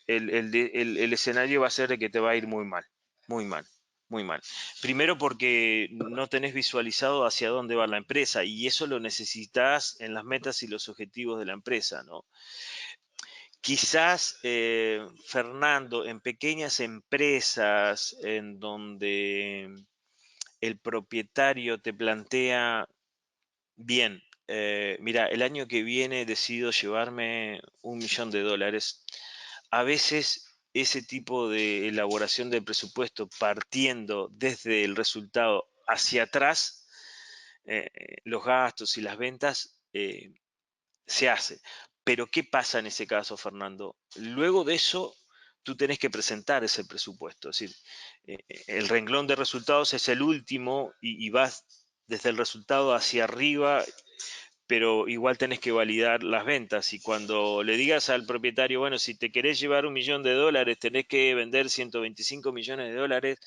El escenario va a ser de que te va a ir muy mal, muy mal, muy mal. Primero porque no tenés visualizado hacia dónde va la empresa y eso lo necesitas en las metas y los objetivos de la empresa, ¿no? Quizás, Fernando, en pequeñas empresas en donde el propietario te plantea, bien, mira, el año que viene decido llevarme $1.000.000. A veces ese tipo de elaboración del presupuesto partiendo desde el resultado hacia atrás, los gastos y las ventas, se hace. Pero ¿qué pasa en ese caso, Fernando? Luego de eso, tú tenés que presentar ese presupuesto. Es decir, el renglón de resultados es el último y vas desde el resultado hacia arriba, pero igual tenés que validar las ventas. Y cuando le digas al propietario, bueno, si te querés llevar $1.000.000, tenés que vender 125 millones de dólares,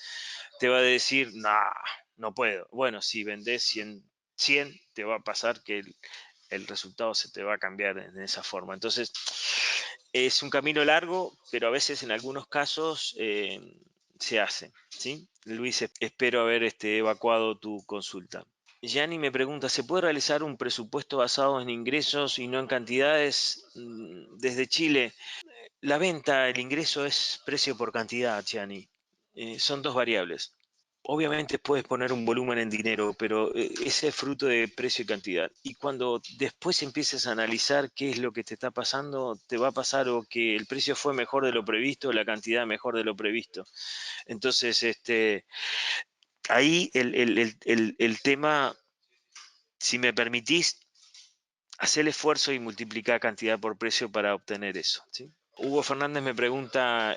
te va a decir, nah, no puedo. Bueno, si vendés 100, te va a pasar que el resultado se te va a cambiar en esa forma. Entonces, es un camino largo, pero a veces en algunos casos se hace, ¿sí? Luis, espero haber evacuado tu consulta. Yanni me pregunta, ¿se puede realizar un presupuesto basado en ingresos y no en cantidades desde Chile? La venta, el ingreso es precio por cantidad, Yanni. Son dos variables. Obviamente puedes poner un volumen en dinero, pero ese es fruto de precio y cantidad. Y cuando después empieces a analizar qué es lo que te está pasando, te va a pasar o que el precio fue mejor de lo previsto, la cantidad mejor de lo previsto. Entonces, ahí el tema, si me permitís, hacer el esfuerzo y multiplicar cantidad por precio para obtener eso, ¿sí? Hugo Fernández me pregunta,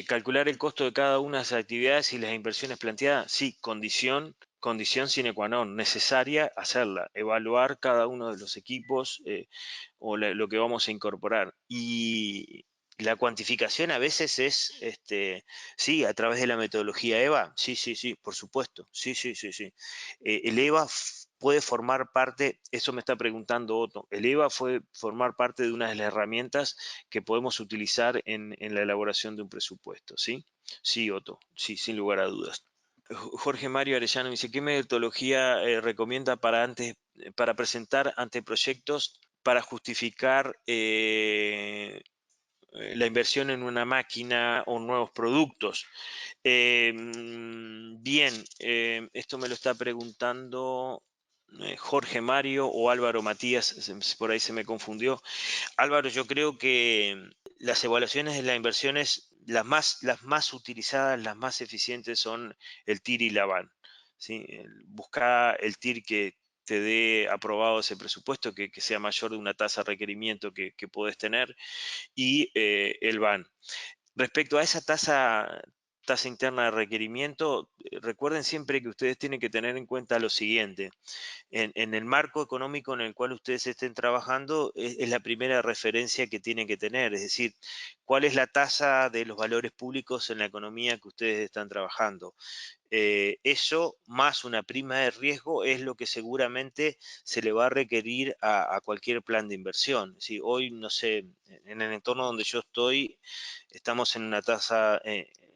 ¿calcular el costo de cada una de las actividades y las inversiones planteadas? Sí, condición sine qua non, necesaria hacerla, evaluar cada uno de los equipos o lo que vamos a incorporar. Y la cuantificación a veces es, sí, a través de la metodología EVA, sí, sí, sí, por supuesto, sí, sí, sí, sí. El EVA puede formar parte, eso me está preguntando Otto, el EVA puede formar parte de una de las herramientas que podemos utilizar en la elaboración de un presupuesto, ¿sí? Sí, Otto, sí, sin lugar a dudas. Jorge Mario Arellano dice, ¿qué metodología recomienda para presentar ante proyectos para justificar la inversión en una máquina o nuevos productos? Bien, esto me lo está preguntando Jorge Mario o Álvaro Matías, por ahí se me confundió. Álvaro, yo creo que las evaluaciones de las inversiones, las más utilizadas, las más eficientes son el TIR y la VAN, ¿sí? Buscar el TIR que te dé aprobado ese presupuesto, que sea mayor de una tasa de requerimiento que puedes tener, y el VAN. Respecto a esa tasa interna de requerimiento, recuerden siempre que ustedes tienen que tener en cuenta lo siguiente. En el marco económico en el cual ustedes estén trabajando, es la primera referencia que tienen que tener, es decir, cuál es la tasa de los valores públicos en la economía que ustedes están trabajando. Eso más una prima de riesgo es lo que seguramente se le va a requerir a cualquier plan de inversión. Si hoy, no sé, en el entorno donde yo estoy, estamos en una tasa,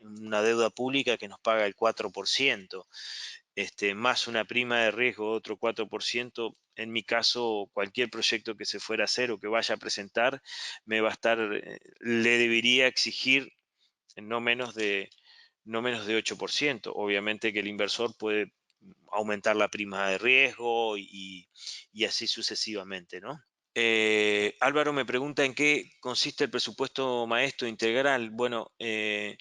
una deuda pública que nos paga el 4%, más una prima de riesgo de otro 4%. En mi caso, cualquier proyecto que se fuera a hacer o que vaya a presentar, le debería exigir no menos de no menos de 8%. Obviamente que el inversor puede aumentar la prima de riesgo y así sucesivamente, ¿no? Álvaro me pregunta en qué consiste el presupuesto maestro integral. Bueno, eh,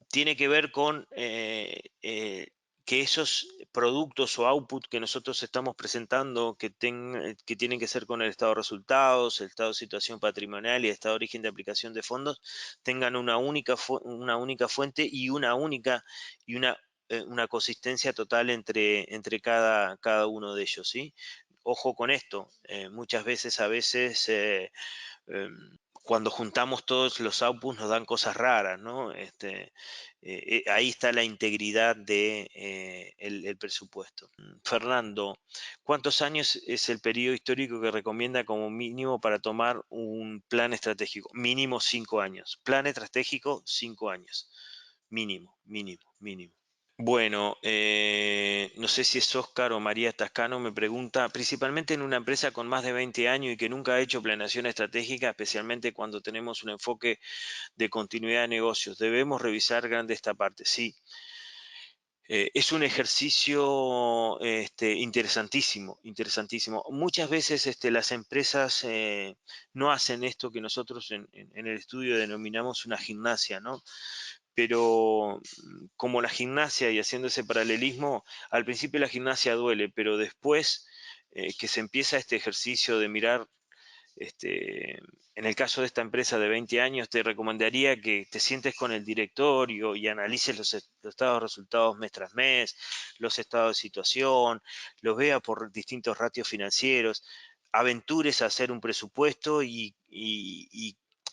tiene que ver con que esos productos o output que nosotros estamos presentando, que tienen que ser con el estado de resultados, el estado de situación patrimonial y el estado de origen de aplicación de fondos, tengan una única fuente y una consistencia total entre cada uno de ellos, ¿sí? Ojo con esto, muchas veces, cuando juntamos todos los outputs nos dan cosas raras, ¿no? Ahí está la integridad de el presupuesto. Fernando, ¿cuántos años es el periodo histórico que recomienda como mínimo para tomar un plan estratégico? Mínimo 5 años. Plan estratégico, 5 años. Mínimo, mínimo, mínimo. Bueno, no sé si es Óscar o María Tascano, me pregunta, principalmente en una empresa con más de 20 años y que nunca ha hecho planeación estratégica, especialmente cuando tenemos un enfoque de continuidad de negocios, ¿debemos revisar grande esta parte? Sí. Es un ejercicio interesantísimo, interesantísimo. Muchas veces las empresas no hacen esto que nosotros en el estudio denominamos una gimnasia, ¿no? Pero como la gimnasia y haciendo ese paralelismo, al principio la gimnasia duele, pero después que se empieza este ejercicio de mirar, en el caso de esta empresa de 20 años, te recomendaría que te sientes con el directorio y analices los estados de resultados mes tras mes, los estados de situación, los vea por distintos ratios financieros, aventures a hacer un presupuesto y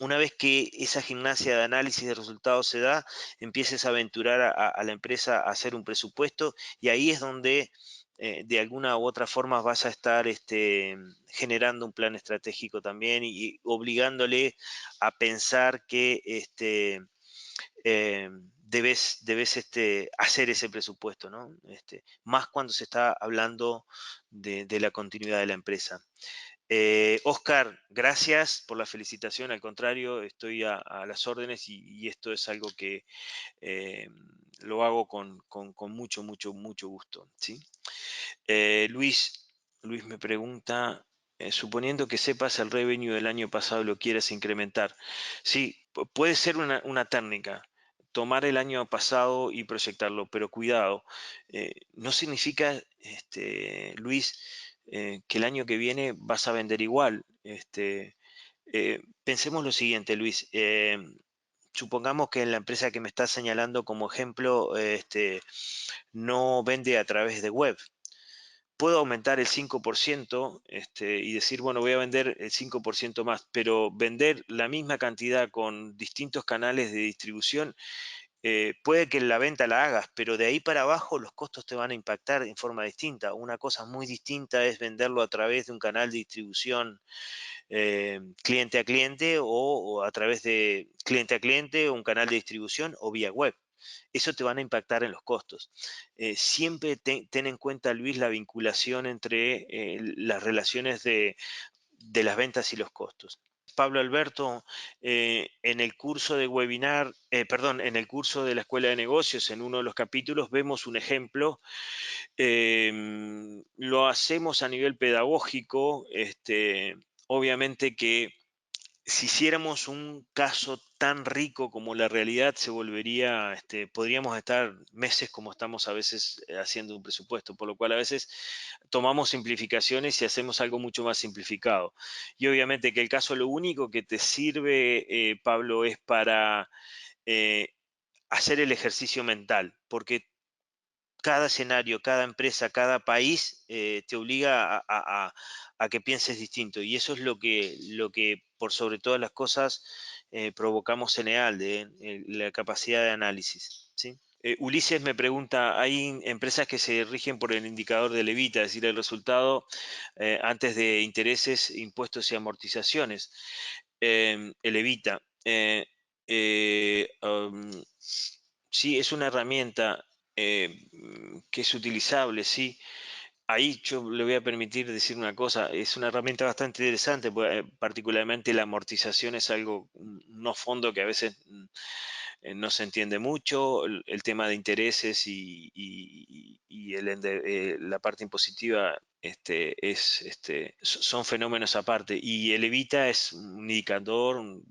una vez que esa gimnasia de análisis de resultados se da, empieces a aventurar a la empresa a hacer un presupuesto y ahí es donde de alguna u otra forma vas a estar generando un plan estratégico también y obligándole a pensar que debes hacer ese presupuesto, ¿no? Más cuando se está hablando de la continuidad de la empresa. Oscar, gracias por la felicitación. Al contrario, estoy a las órdenes y esto es algo que eh, lo hago con mucho, mucho, mucho gusto, ¿sí? Luis me pregunta, suponiendo que sepas el revenue del año pasado y lo quieras incrementar. Sí, puede ser una técnica, tomar el año pasado y proyectarlo, pero cuidado, no significa, Luis, que el año que viene vas a vender igual. Pensemos lo siguiente, Luis. Supongamos que en la empresa que me estás señalando como ejemplo, no vende a través de web. Puedo aumentar el 5% y decir, bueno, voy a vender el 5% más, pero vender la misma cantidad con distintos canales de distribución, puede que la venta la hagas, pero de ahí para abajo los costos te van a impactar en forma distinta. Una cosa muy distinta es venderlo a través de un canal de distribución cliente a cliente o a través de cliente a cliente o un canal de distribución o vía web. Eso te van a impactar en los costos. Siempre ten en cuenta, Luis, la vinculación entre las relaciones de las ventas y los costos. Pablo Alberto, en el curso de webinar, perdón, en el curso de la Escuela de Negocios, en uno de los capítulos, vemos un ejemplo. Lo hacemos a nivel pedagógico. Obviamente que si hiciéramos un caso tan rico como la realidad, se volvería, podríamos estar meses como estamos a veces haciendo un presupuesto, por lo cual a veces tomamos simplificaciones y hacemos algo mucho más simplificado. Y obviamente que el caso lo único que te sirve, Pablo, es para eh, hacer el ejercicio mental, porque cada escenario, cada empresa, cada país te obliga a que pienses distinto. Y eso es lo que por sobre todas las cosas, provocamos en EALDE, la capacidad de análisis. ¿Sí? Ulises me pregunta, ¿hay empresas que se rigen por el indicador de Levita, es decir, el resultado antes de intereses, impuestos y amortizaciones? El Evita. Sí, es una herramienta que es utilizable, sí. Ahí yo le voy a permitir decir una cosa, es una herramienta bastante interesante, particularmente la amortización es algo, unos fondos que a veces no se entiende mucho, el tema de intereses y la parte impositiva son fenómenos aparte. Y el Evita es un indicador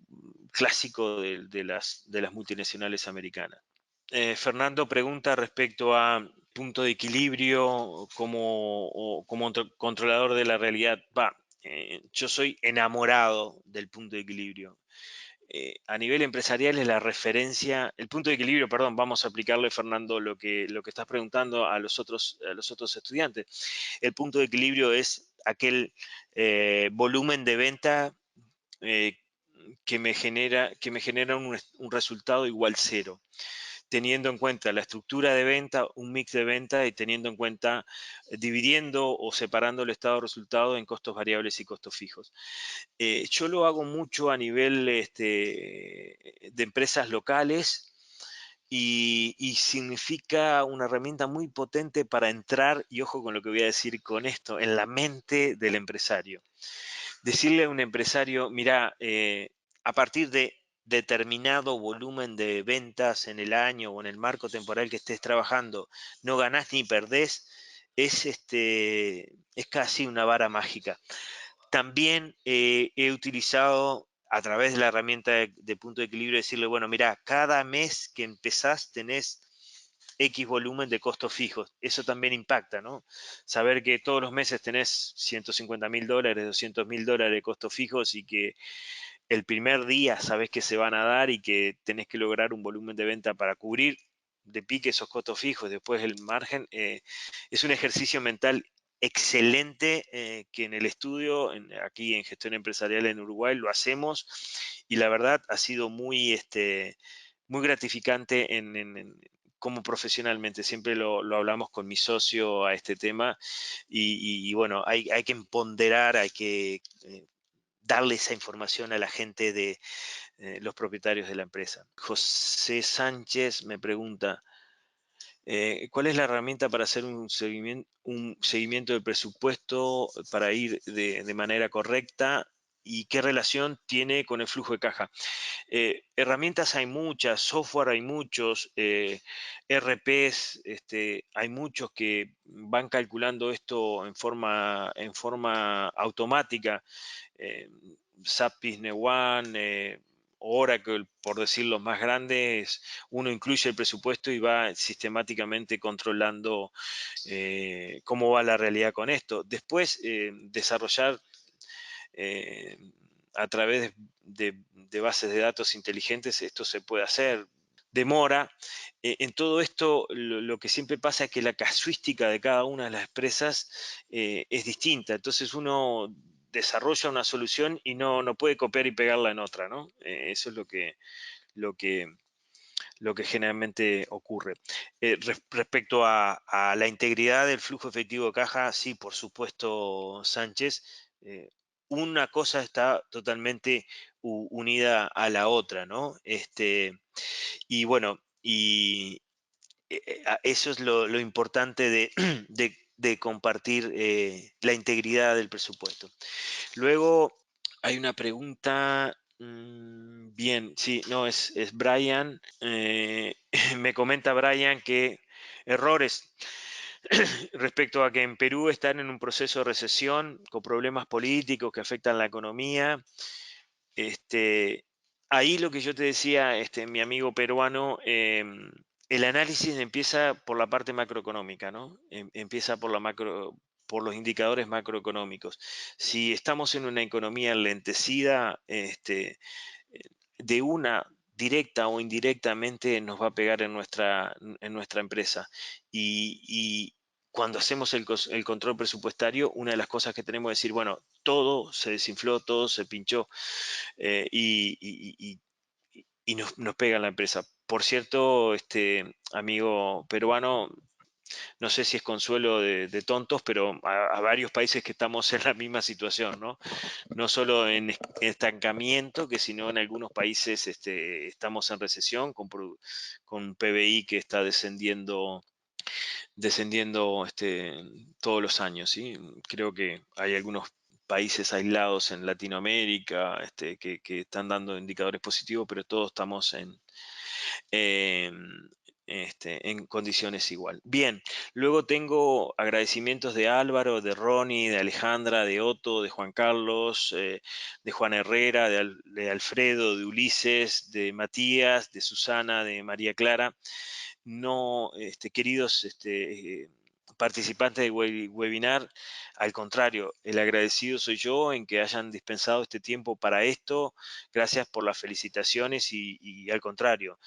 clásico de las multinacionales americanas. Fernando pregunta respecto a punto de equilibrio como controlador de la realidad. Yo soy enamorado del punto de equilibrio. A nivel empresarial es la referencia, el punto de equilibrio, perdón, vamos a aplicarle, Fernando, lo que estás preguntando a los otros estudiantes. El punto de equilibrio es aquel volumen de venta eh, que me genera un resultado igual cero, teniendo en cuenta la estructura de venta, un mix de venta y teniendo en cuenta, dividiendo o separando el estado de resultado en costos variables y costos fijos. Yo lo hago mucho a nivel de empresas locales y significa una herramienta muy potente para entrar, y ojo con lo que voy a decir con esto, en la mente del empresario. Decirle a un empresario, mira, a partir de determinado volumen de ventas en el año o en el marco temporal que estés trabajando, no ganás ni perdés, es casi una vara mágica. También he utilizado a través de la herramienta de punto de equilibrio decirle, bueno, mira, cada mes que empezás tenés X volumen de costos fijos. Eso también impacta, ¿no? Saber que todos los meses tenés $150.000, $200.000 de costos fijos y que el primer día sabes que se van a dar y que tenés que lograr un volumen de venta para cubrir de pique esos costos fijos, después el margen, es un ejercicio mental excelente que en el estudio, aquí en gestión empresarial en Uruguay, lo hacemos y la verdad ha sido muy gratificante como profesionalmente. Siempre lo hablamos con mi socio a este tema y bueno, hay que empoderar, hay que darle esa información a la gente los propietarios de la empresa. José Sánchez me pregunta, ¿cuál es la herramienta para hacer un seguimiento del presupuesto para ir de manera correcta? ¿Y qué relación tiene con el flujo de caja? Herramientas hay muchas, software hay muchos, RPs, hay muchos que van calculando esto en forma automática. eh, SAP Business One, Oracle, por decir los más grandes, uno incluye el presupuesto y va sistemáticamente controlando cómo va la realidad con esto. Después, desarrollar eh, a través de bases de datos inteligentes, esto se puede hacer. Demora. En todo esto, lo que siempre pasa es que la casuística de cada una de las empresas es distinta. Entonces uno desarrolla una solución y no puede copiar y pegarla en otra, ¿no? Eso es lo que, lo que generalmente ocurre. Respecto a la integridad del flujo efectivo de caja, sí, por supuesto, Sánchez. Una cosa está totalmente unida a la otra, ¿no? Y bueno, eso es lo importante de compartir la integridad del presupuesto. Luego hay una pregunta. Bien, sí, no, es Brian. Me comenta Brian que errores respecto a que en Perú están en un proceso de recesión con problemas políticos que afectan la economía. Este, Ahí lo que yo te decía, mi amigo peruano, el análisis empieza por la parte macroeconómica, ¿no? Empieza por los indicadores macroeconómicos. Si estamos en una economía enlentecida, de una directa o indirectamente nos va a pegar en nuestra empresa. Y cuando hacemos el control presupuestario, una de las cosas que tenemos es decir, bueno, todo se desinfló, todo se pinchó, y nos pega en la empresa. Por cierto, amigo peruano, no sé si es consuelo de tontos, pero a varios países que estamos en la misma situación, ¿no? No solo en estancamiento, que sino en algunos países estamos en recesión con PBI que está descendiendo todos los años, ¿sí? Creo que hay algunos países aislados en Latinoamérica que están dando indicadores positivos, pero todos estamos em, en condiciones igual. Bien, luego tengo agradecimientos de Álvaro, de Ronnie, de Alejandra, de Otto, de Juan Carlos, de Juan Herrera, de Alfredo, de Ulises, de Matías, de Susana, de María Clara. No, queridos participantes del webinar, al contrario, el agradecido soy yo en que hayan dispensado este tiempo para esto. Gracias por las felicitaciones y al contrario,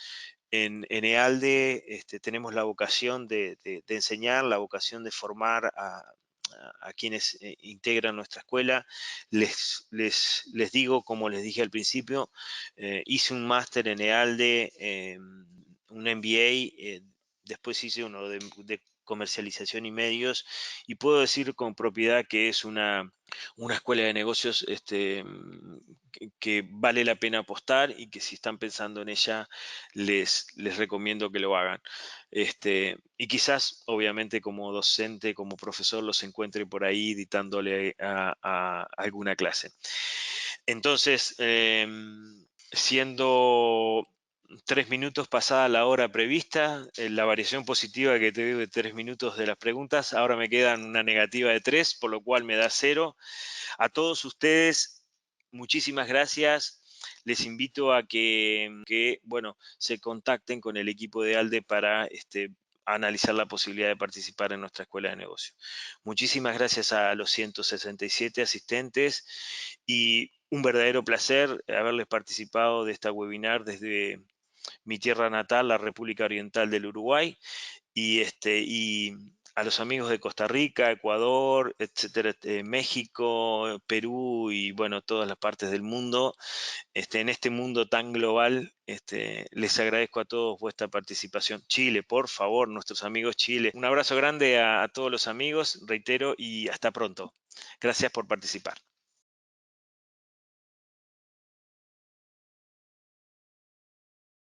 en EALDE tenemos la vocación de enseñar, la vocación de formar a quienes integran nuestra escuela. Les digo, como les dije al principio, hice un máster en EALDE, un MBA, después hice uno de comercialización y medios, y puedo decir con propiedad que es una escuela de negocios que vale la pena apostar y que si están pensando en ella, les recomiendo que lo hagan. Y quizás, obviamente, como docente, como profesor, los encuentre por ahí editándole a alguna clase. Entonces, siendo 3 minutos pasada la hora prevista, la variación positiva que te digo de 3 minutos de las preguntas, ahora me quedan una negativa de 3, por lo cual me da 0. A todos ustedes, muchísimas gracias. Les invito a bueno, se contacten con el equipo de ALDE para analizar la posibilidad de participar en nuestra escuela de negocio. Muchísimas gracias a los 167 asistentes y un verdadero placer haberles participado de esta webinar desde mi tierra natal, la República Oriental del Uruguay, y a los amigos de Costa Rica, Ecuador, etcétera, México, Perú y bueno, todas las partes del mundo. En este mundo tan global, les agradezco a todos vuestra participación. Chile, por favor, nuestros amigos Chile. Un abrazo grande a todos los amigos, reitero, y hasta pronto. Gracias por participar.